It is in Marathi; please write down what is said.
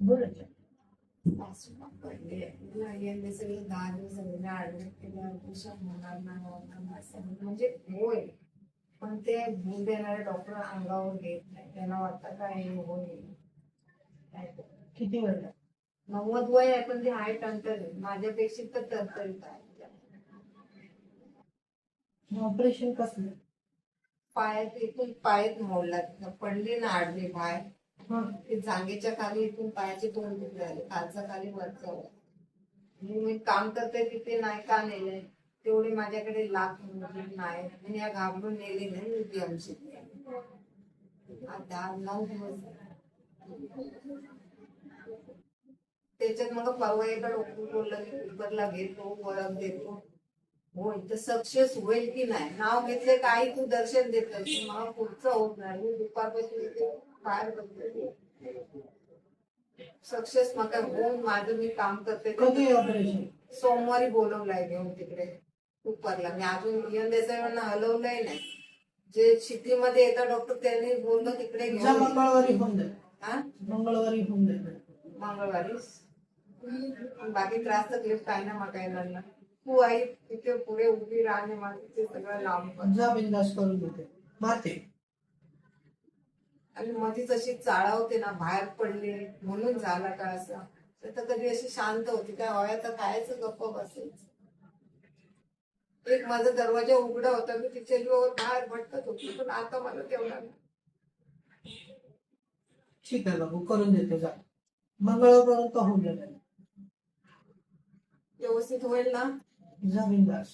बोला. सासूला पडले यांनी सगळं 10 दिवस सगळ्यांना ऍडमिट केलं. ऑपरेशन होणार नाही असं म्हणजे होय, पण ते भूल देणारे डॉक्टर अंगावर घेत नाही. त्यांना वाटतं काय हे होईल. किती वेळ लागला? 90 वय आहे, पण ते हाय टंटर माझ्यापेक्षा तर तरतरीत आहे. ऑपरेशन कसलं? पायात इथून पायच मोडला, पडली ना आडवी बाहेर. ते जांघेच्या खाली इथून पायाचे 2 तुकडे आले, खालचा खाली वरचा वर. मी काम करते तिथे नाही का नेले, तेवढे माझ्याकडे लाख नाही आणि या घाबरून नेले नाही मी आमची. 10-9 दिवस त्याच्यात मग परवा एका डॉक्टर बोललं की कुकरला घेतो वळख देतो. होय तर सक्सेस होईल की नाही, नाव घेतले काही तू दर्शन देत मला पुढचं होत नाही. मी दुपारपासून बाहेर बघते सक्सेस मग होऊन माझं मी काम करते. कधी ऑपरेशन? सोमवारी बोलवलंय घेऊन तिकडे कुपरला. मी अजून यन देसाईंना हलवलंय नाही. जे सिटीमध्ये येतात डॉक्टर त्यांनी बोललं तिकडे घेऊन मंगळवारी होऊन जाईल. हा मंगळवारी होऊन जाईल. मंगळवारी बाकी त्रास तकलीफ काय ना मग काय लागणार. तू आई तिथे पुढे उभी राहणे मला ते सगळं लांब जा बिंदास करून देते मारते. आणि मध्येच अशी चाळवते ना बाहेर पडले म्हणून झाला का असं. तर कधी अशी शांत होती काय हव्या तर कायच गप्प बसायचं. एक माझा दरवाजा उघडा होता, मी तिच्या जीवावर बाहेर भटकत होती, पण आता मला तेवढा ठीक आहे बाबू करून देते जा. मंगळवारपर्यंत होऊन जाईल. व्यवस्थित होईल ना. जा बिंदास.